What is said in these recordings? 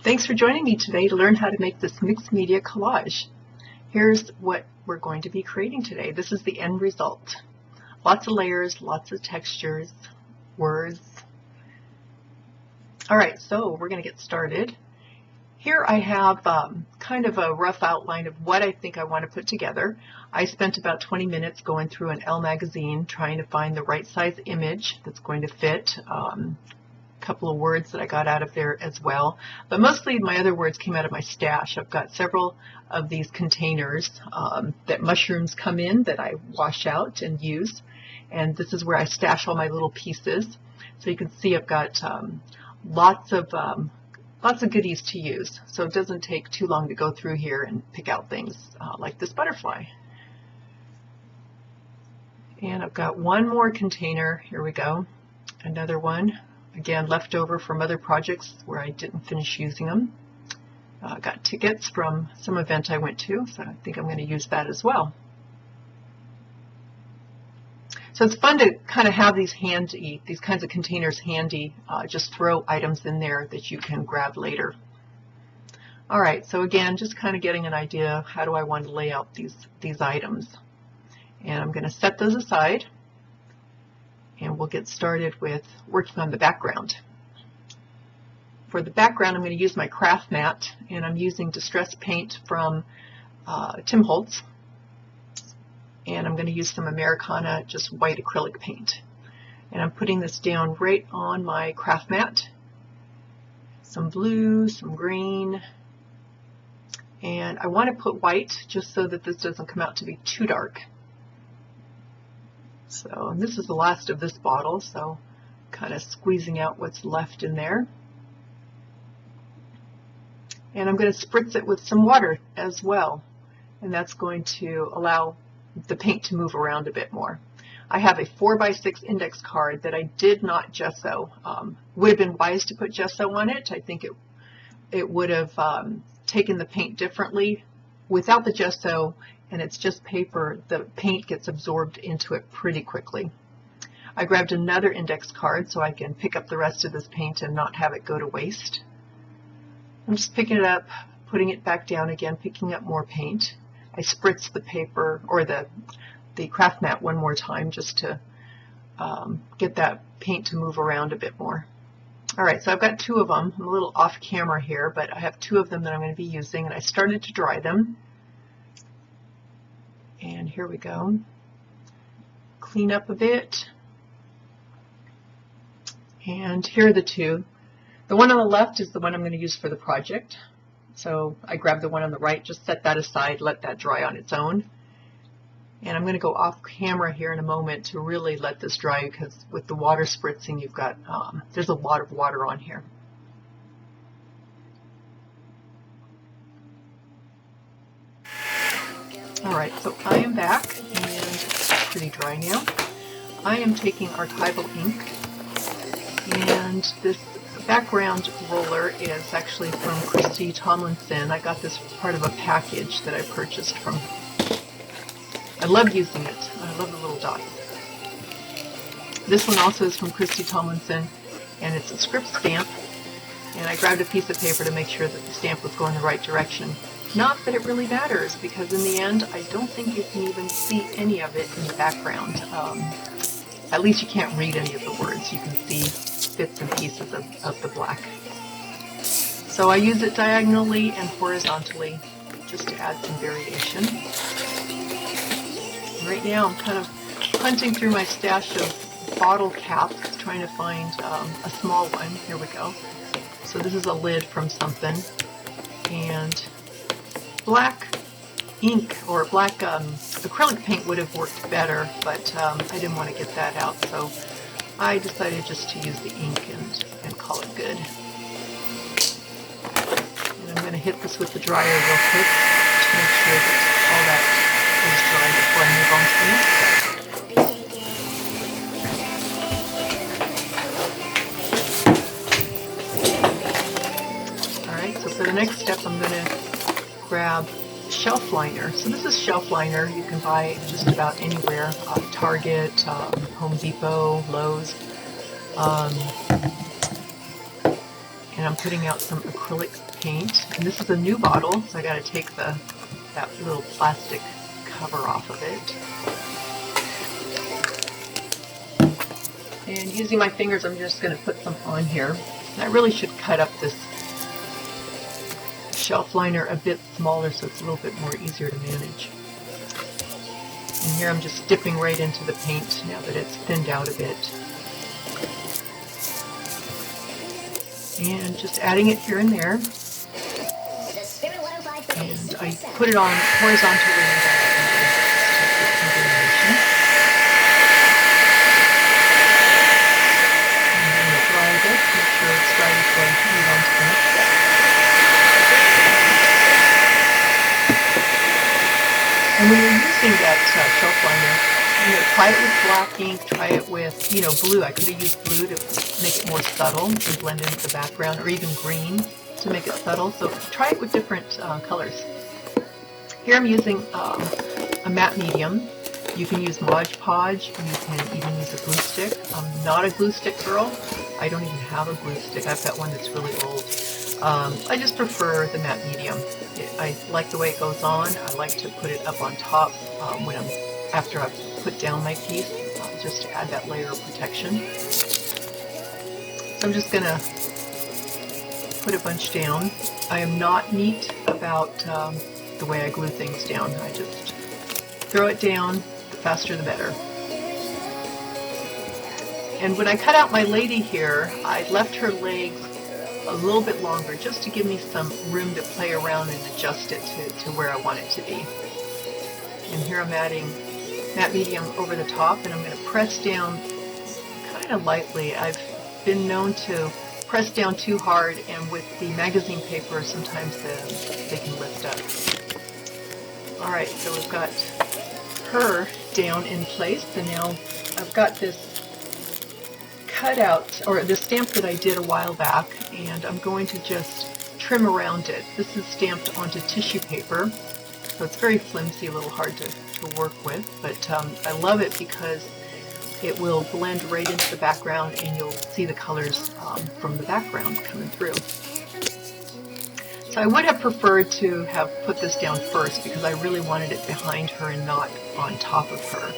Thanks for joining me today to learn how to make this mixed media collage. Here's what we're going to be creating today. This is the end result. Lots of layers, lots of textures, words. Alright, so we're going to get started. Here I have kind of a rough outline of what I think I want to put together. I spent about 20 minutes going through an Elle magazine trying to find the right size image that's going to fit. Couple of words that I got out of there as well, but mostly my other words came out of my stash. I've got several of these containers that mushrooms come in that I wash out and use, and this is where I stash all my little pieces. So you can see I've got lots of goodies to use, so it doesn't take too long to go through here and pick out things like this butterfly. And I've got one more container. Here we go, another one. Again, left over from other projects where I didn't finish using them. Got tickets from some event I went to, so I think I'm going to use that as well. So it's fun to kind of have these handy, these kinds of containers handy. Just throw items in there that you can grab later. All right, so again, just kind of getting an idea of how do I want to lay out these items. And I'm going to set those aside. And we'll get started with working on the background. For the background, I'm going to use my craft mat, and I'm using distressed paint from Tim Holtz. And I'm going to use some Americana, just white acrylic paint. And I'm putting this down right on my craft mat. Some blue, some green. And I want to put white just so that this doesn't come out to be too dark. So this is the last of this bottle, so kind of squeezing out what's left in there. And I'm going to spritz it with some water as well, and that's going to allow the paint to move around a bit more. I have a 4x6 index card that I did not gesso. Would have been wise to put gesso on it. I think it would have taken the paint differently. Without the gesso, and it's just paper, the paint gets absorbed into it pretty quickly. I grabbed another index card so I can pick up the rest of this paint and not have it go to waste. I'm just picking it up, putting it back down again, picking up more paint. I spritz the paper or the craft mat one more time just to get that paint to move around a bit more. All right, so I've got two of them. I'm a little off camera here, but I have two of them that I'm going to be using, and I started to dry them. And here we go. Clean up a bit. And here are the two. The one on the left is the one I'm going to use for the project. So I grabbed the one on the right, just set that aside, let that dry on its own. And I'm going to go off camera here in a moment to really let this dry, because with the water spritzing, you've got, there's a lot of water on here. Alright, so I am back, and it's pretty dry now. I am taking archival ink, and this background roller is actually from Christy Tomlinson. I got this part of a package that I purchased from her. I love using it. I love the little dots. This one also is from Christy Tomlinson, and it's a script stamp, and I grabbed a piece of paper to make sure that the stamp was going the right direction. Not that it really matters, because in the end, I don't think you can even see any of it in the background. At least you can't read any of the words. You can see bits and pieces of the black. So I use it diagonally and horizontally just to add some variation. Right now I'm kind of hunting through my stash of bottle caps, trying to find a small one. Here we go. So this is a lid from something, and black ink or black acrylic paint would have worked better, but I didn't want to get that out, so I decided just to use the ink and call it good. And I'm going to hit this with the dryer real quick to make sure that all that is dry before I move on to the next step. Alright, so for the next step I'm going to grab shelf liner. So this is shelf liner you can buy just about anywhere, Target, Home Depot, Lowe's. and I'm putting out some acrylic paint. And this is a new bottle, so I got to take that little plastic cover off of it. And using my fingers, I'm just going to put some on here. And I really should cut up this shelf liner a bit smaller so it's a little bit more easier to manage. And here I'm just dipping right into the paint now that it's thinned out a bit. And just adding it here and there. And I put it on horizontally and then dry this, make sure it's dry before I move on to the next step. And when you're using that shelf liner, try it with black ink, try it with, blue. I could have used blue to make it more subtle and blend into the background, or even green to make it subtle. So try it with different colors. Here I'm using a matte medium. You can use Mod Podge, you can even use a glue stick. I'm not a glue stick girl. I don't even have a glue stick. I've got one that's really old. I just prefer the matte medium. I like the way it goes on. I like to put it up on top after I've put down my piece, just to add that layer of protection. So I'm just going to put a bunch down. I am not neat about the way I glue things down. I just throw it down, the faster the better. And when I cut out my lady here, I left her legs a little bit longer just to give me some room to play around and adjust it to where I want it to be. And here I'm adding matte medium over the top, and I'm going to press down kind of lightly. I've been known to press down too hard, and with the magazine paper sometimes they can lift up. Alright, so we've got her down in place, and now I've got this cutout, or the stamp that I did a while back, and I'm going to just trim around it. This is stamped onto tissue paper, so it's very flimsy, a little hard to work with, but I love it because it will blend right into the background and you'll see the colors from the background coming through. So I would have preferred to have put this down first because I really wanted it behind her and not on top of her.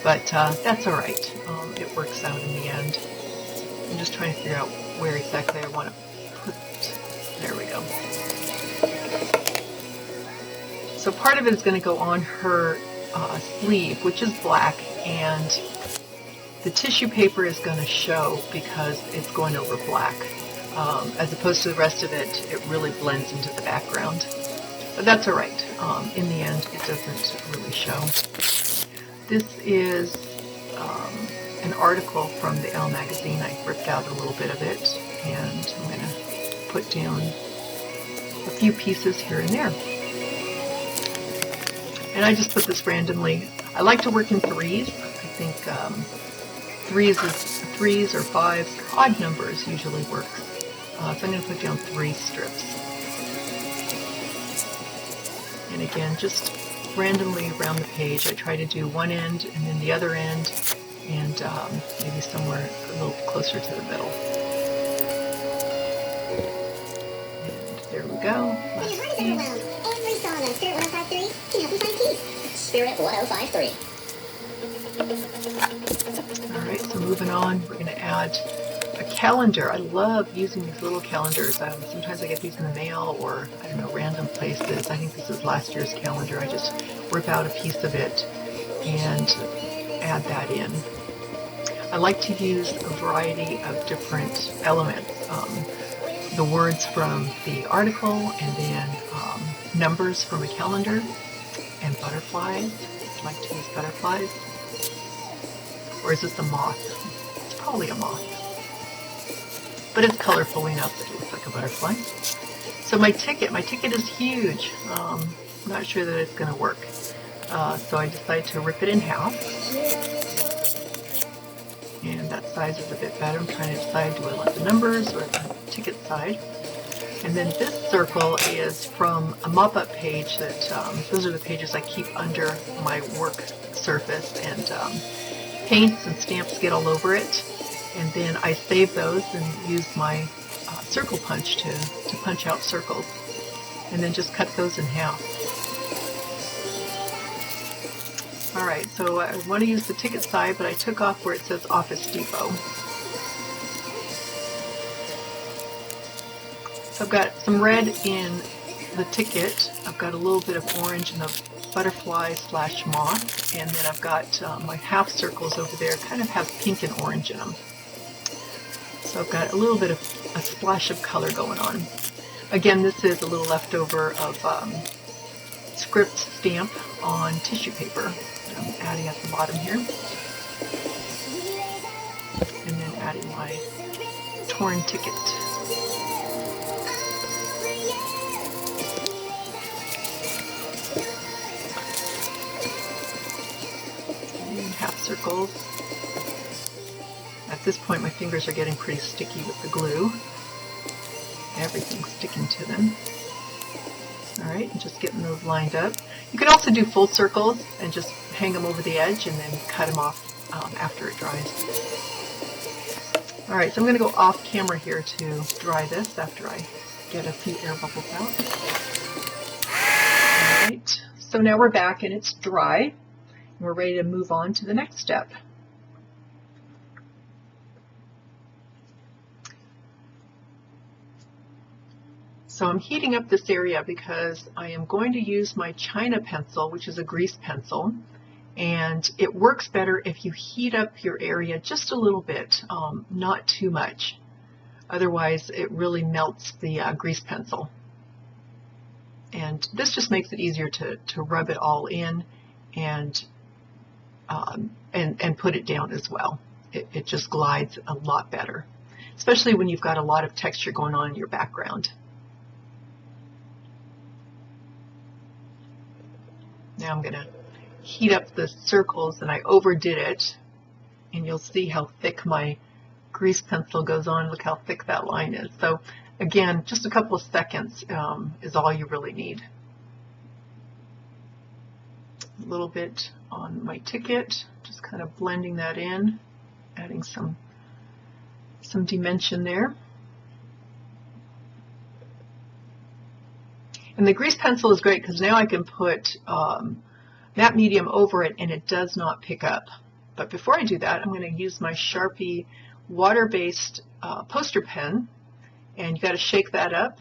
But that's alright. It works out in the end. I'm just trying to figure out where exactly I want to put. There we go. So part of it is going to go on her sleeve, which is black, and the tissue paper is going to show because it's going over black. As opposed to the rest of it, it really blends into the background. But that's alright. In the end, it doesn't really show. This is an article from the Elle magazine. I ripped out a little bit of it, and I'm going to put down a few pieces here and there. And I just put this randomly. I like to work in threes. I think threes or fives, odd numbers usually work. So I'm going to put down 3 strips. And again, just randomly around the page. I try to do one end and then the other end, and maybe somewhere a little closer to the middle. And there we go. Last piece. Every song on Spirit 1053 can help you find peace. Spirit 1053. Alright, so moving on, we're going to add a calendar. I love using these little calendars. Sometimes I get these in the mail or, I don't know, random places. I think this is last year's calendar. I just rip out a piece of it and add that in. I like to use a variety of different elements. The words from the article, and then numbers from a calendar, and butterflies. I like to use butterflies. Or is this a moth? It's probably a moth. But it's colorful enough that it looks like a butterfly. So my ticket is huge. I'm not sure that it's going to work. So I decided to rip it in half. And that size is a bit better. I'm trying to decide, do I want the numbers or the ticket side? And then this circle is from a mop-up page that, those are the pages I keep under my work surface, and paints and stamps get all over it. And then I save those and use my circle punch to punch out circles, and then just cut those in half. Alright, so I want to use the ticket side, but I took off where it says Office Depot. So I've got some red in the ticket, I've got a little bit of orange in the butterfly / moth, and then I've got my half circles over there, kind of have pink and orange in them. So I've got a little bit of a splash of color going on. Again, this is a little leftover of script stamp on tissue paper. I'm adding at the bottom here. And then adding my torn ticket. And half circles. At this point my fingers are getting pretty sticky with the glue. Everything's sticking to them. Alright, and just getting those lined up. You can also do full circles and just hang them over the edge and then cut them off after it dries. Alright, so I'm going to go off camera here to dry this after I get a few air bubbles out. Alright, so now we're back and it's dry. And we're ready to move on to the next step. So I'm heating up this area because I am going to use my China pencil, which is a grease pencil, and it works better if you heat up your area just a little bit, not too much. Otherwise it really melts the grease pencil. And this just makes it easier to rub it all in and put it down as well. It just glides a lot better, especially when you've got a lot of texture going on in your background. Now I'm going to heat up the circles, and I overdid it, and you'll see how thick my grease pencil goes on. Look how thick that line is. So again, just a couple of seconds is all you really need. A little bit on my ticket, just kind of blending that in, adding some dimension there. And the grease pencil is great because now I can put matte medium over it and it does not pick up. But before I do that, I'm going to use my Sharpie water-based poster pen, and you got to shake that up.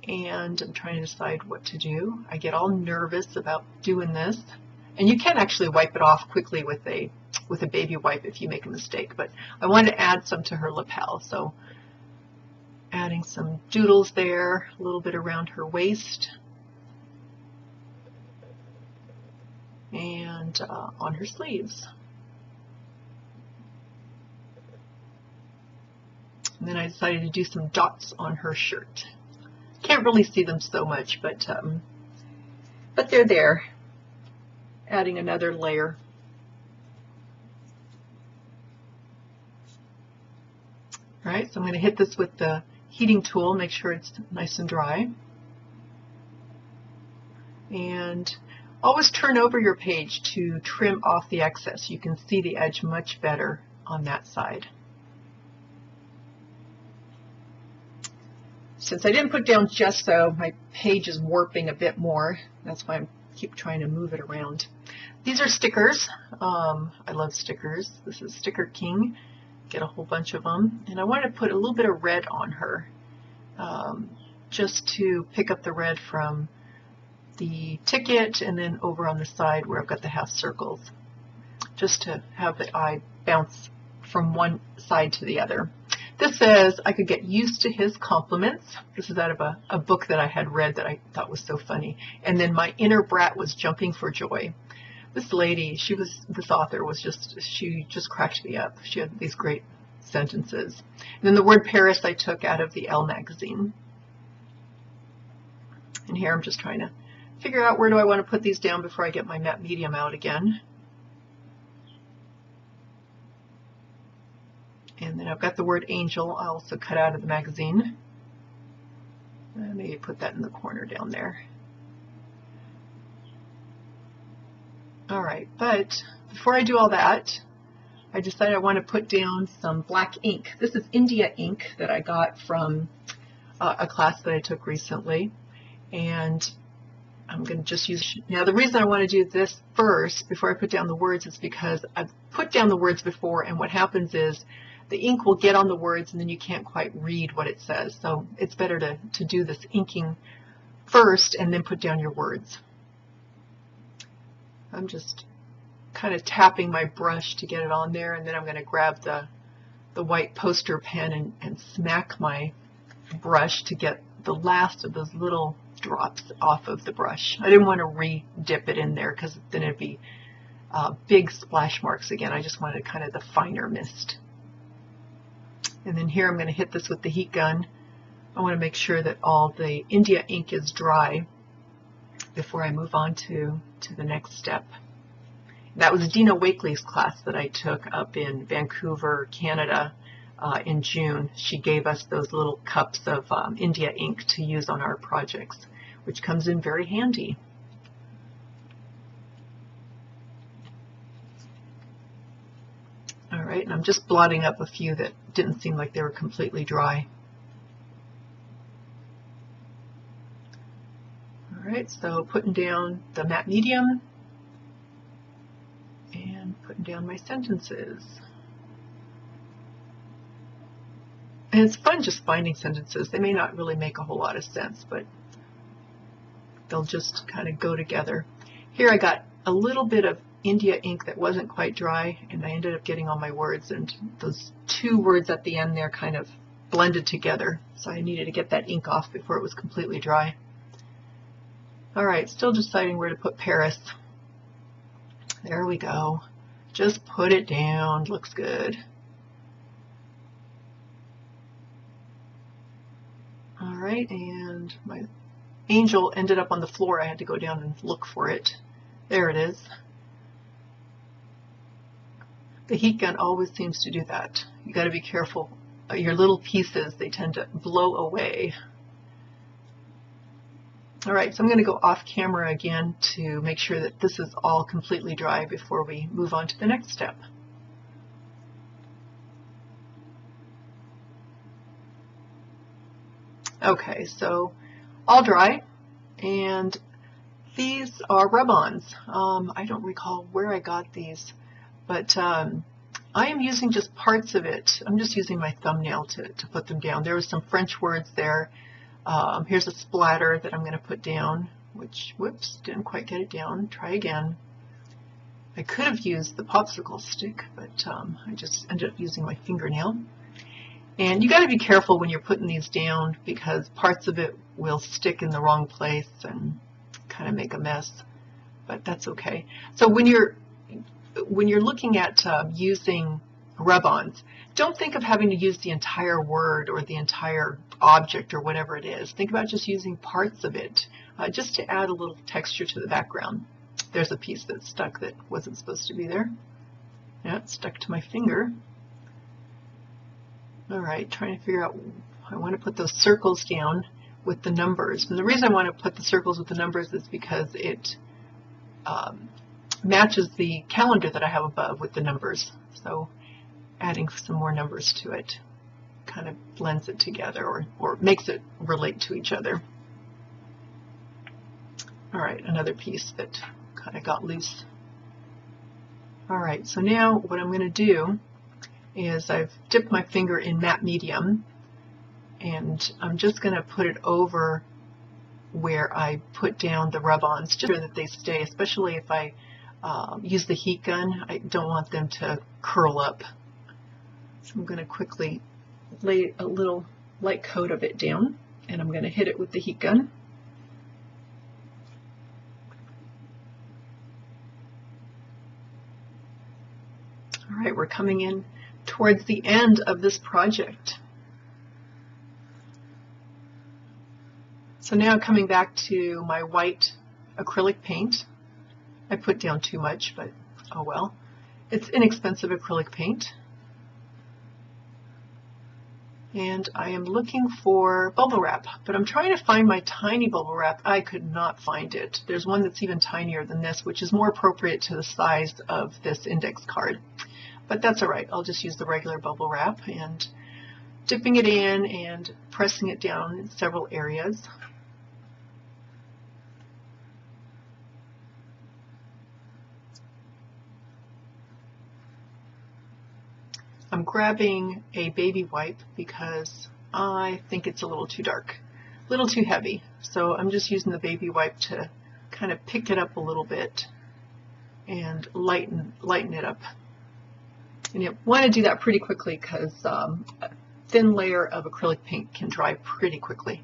And I'm trying to decide what to do. I get all nervous about doing this, and you can actually wipe it off quickly with a baby wipe if you make a mistake. But I wanted to add some to her lapel, so adding some doodles there, a little bit around her waist, and on her sleeves. And then I decided to do some dots on her shirt. Can't really see them so much, but they're there. Adding another layer. All right, so I'm going to hit this with the heating tool, make sure it's nice and dry. And always turn over your page to trim off the excess. You can see the edge much better on that side. Since I didn't put down gesso, my page is warping a bit more. That's why I keep trying to move it around. These are stickers. I love stickers. This is Sticker King. Get a whole bunch of them. And I want to put a little bit of red on her, just to pick up the red from the ticket and then over on the side where I've got the half circles, just to have the eye bounce from one side to the other. This says, I could get used to his compliments. This is out of a book that I had read that I thought was so funny. And then my inner brat was jumping for joy. This lady, this author she just cracked me up. She had these great sentences. And then the word Paris I took out of the Elle magazine. And here I'm just trying to figure out where do I want to put these down before I get my matte medium out again. And then I've got the word angel I also cut out of the magazine. Maybe put that in the corner down there. All right, but before I do all that, I decided I want to put down some black ink. This is India ink that I got from a class that I took recently, and I'm going to just use. Now the reason I want to do this first before I put down the words is because I've put down the words before, and what happens is the ink will get on the words and then you can't quite read what it says. So it's better to do this inking first and then put down your words. I'm just kind of tapping my brush to get it on there, and then I'm going to grab the white poster pen and smack my brush to get the last of those little drops off of the brush. I didn't want to re-dip it in there because then it'd be big splash marks again. I just wanted kind of the finer mist. And then here I'm going to hit this with the heat gun. I want to make sure that all the India ink is dry before I move on to the next step. That was Dina Wakely's class that I took up in Vancouver, Canada in June. She gave us those little cups of India ink to use on our projects, which comes in very handy. All right, and I'm just blotting up a few that didn't seem like they were completely dry. All right, so putting down the matte medium and putting down my sentences. And it's fun just finding sentences. They may not really make a whole lot of sense, but they'll just kind of go together. Here I got a little bit of India ink that wasn't quite dry, and I ended up getting all my words, and those two words at the end there kind of blended together, so I needed to get that ink off before it was completely dry. All right, still deciding where to put Paris. There we go. Just put it down. Looks good. All right, and my angel ended up on the floor. I had to go down and look for it. There it is. The heat gun always seems to do that. You got to be careful. Your little pieces, they tend to blow away. All right, so I'm going to go off camera again to make sure that this is all completely dry before we move on to the next step. Okay, so all dry, and these are rub-ons. I don't recall where I got these, but I am using just parts of it. I'm just using my thumbnail to put them down. There were some French words there. Here's a splatter that I'm going to put down, which, whoops, didn't quite get it down. Try again. I could have used the popsicle stick, but I just ended up using my fingernail. And you got to be careful when you're putting these down because parts of it will stick in the wrong place and kind of make a mess, but that's okay. So when you're looking at using rub-ons, don't think of having to use the entire word or the entire object or whatever it is. Think about just using parts of it just to add a little texture to the background. There's a piece that's stuck that wasn't supposed to be there. Yeah, it stuck to my finger. All right, trying to figure out, I want to put those circles down with the numbers. And the reason I want to put the circles with the numbers is because it matches the calendar that I have above with the numbers. So adding some more numbers to it kind of blends it together or makes it relate to each other. All right, another piece that kind of got loose. All right, so now what I'm going to do is I've dipped my finger in matte medium, and I'm just going to put it over where I put down the rub-ons, just so that they stay, especially if I use the heat gun. I don't want them to curl up. So I'm going to quickly lay a little light coat of it down, and I'm going to hit it with the heat gun. All right, we're coming in towards the end of this project. So now coming back to my white acrylic paint. I put down too much, but oh well. It's inexpensive acrylic paint. And I am looking for bubble wrap, but I'm trying to find my tiny bubble wrap. I could not find it. There's one that's even tinier than this, which is more appropriate to the size of this index card. but that's all right. I'll just use the regular bubble wrap and dipping it in and pressing it down in several areas. I'm grabbing a baby wipe because I think it's a little too dark, a little too heavy. So I'm just using the baby wipe to kind of pick it up a little bit and lighten it up. And you want to do that pretty quickly because a thin layer of acrylic paint can dry pretty quickly.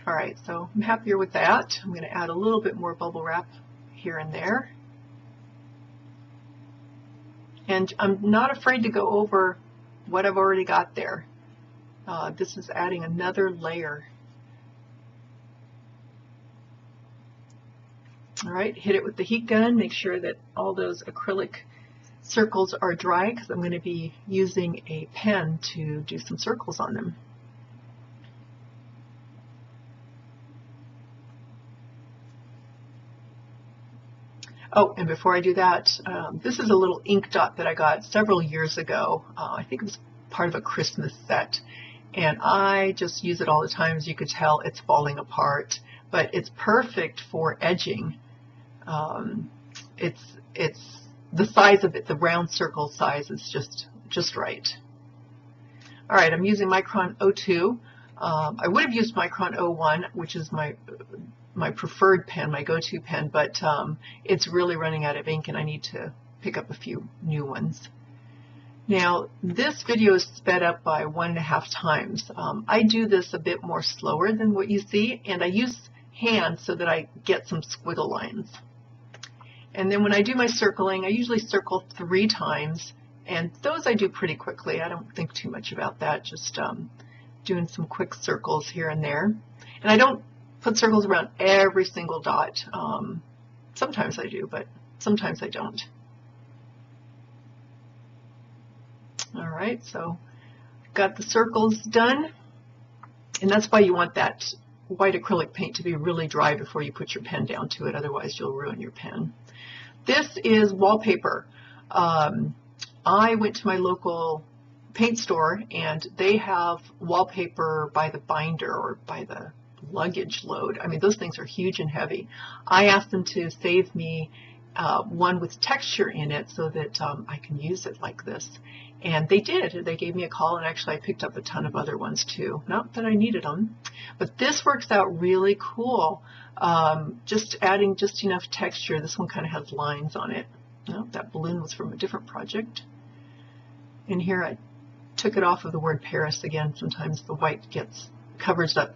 All right, so I'm happier with that. I'm going to add a little bit more bubble wrap here and there. And I'm not afraid to go over what I've already got there. This is adding another layer. All right, hit it with the heat gun. Make sure that all those acrylic circles are dry because I'm going to be using a pen to do some circles on them. Oh, and before I do that, this is a little ink dot that I got several years ago. I think it was part of a Christmas set, and I just use it all the time. As you could tell, it's falling apart, but it's perfect for edging. It's the size of it, the round circle size is just right. All right, I'm using Micron 02. I would have used Micron 01, which is my preferred pen, my go-to pen, but it's really running out of ink and I need to pick up a few new ones. Now, this video is sped up by 1.5 times. I do this a bit more slower than what you see, and I use hand so that I get some squiggle lines. And then when I do my circling, I usually circle 3 times, and those I do pretty quickly. I don't think too much about that, just doing some quick circles here and there. And I don't put circles around every single dot. Sometimes I do, but sometimes I don't. All right, so got the circles done, and that's why you want that white acrylic paint to be really dry before you put your pen down to it, otherwise you'll ruin your pen. This is wallpaper. I went to my local paint store and they have wallpaper by the binder or by the luggage load. I mean, those things are huge and heavy. I asked them to save me one with texture in it so that I can use it like this. And they did. They gave me a call, and actually I picked up a ton of other ones too. Not that I needed them, but this works out really cool. Just adding just enough texture. This one kind of has lines on it. Oh, that balloon was from a different project. And here I took it off of the word Paris again. Sometimes the white covers up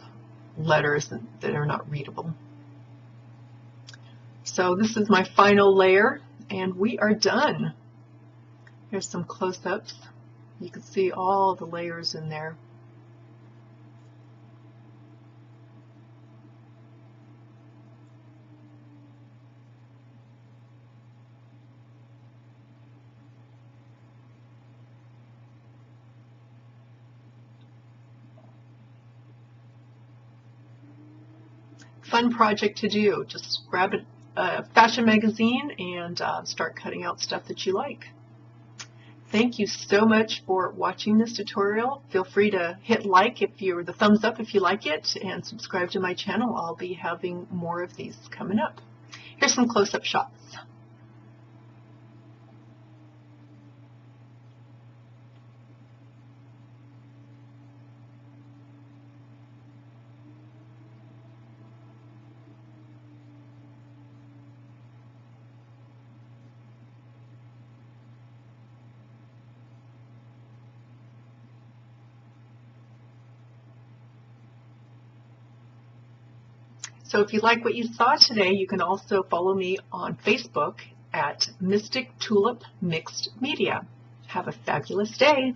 letters that are not readable. So this is my final layer, and we are done. Here's some close-ups. You can see all the layers in there. Fun project to do. Just grab a fashion magazine and start cutting out stuff that you like. Thank you so much for watching this tutorial. Feel free to hit like the thumbs up if you like it, and subscribe to my channel. I'll be having more of these coming up. Here's some close-up shots. So if you like what you saw today, you can also follow me on Facebook at Mystic Tulip Mixed Media. Have a fabulous day.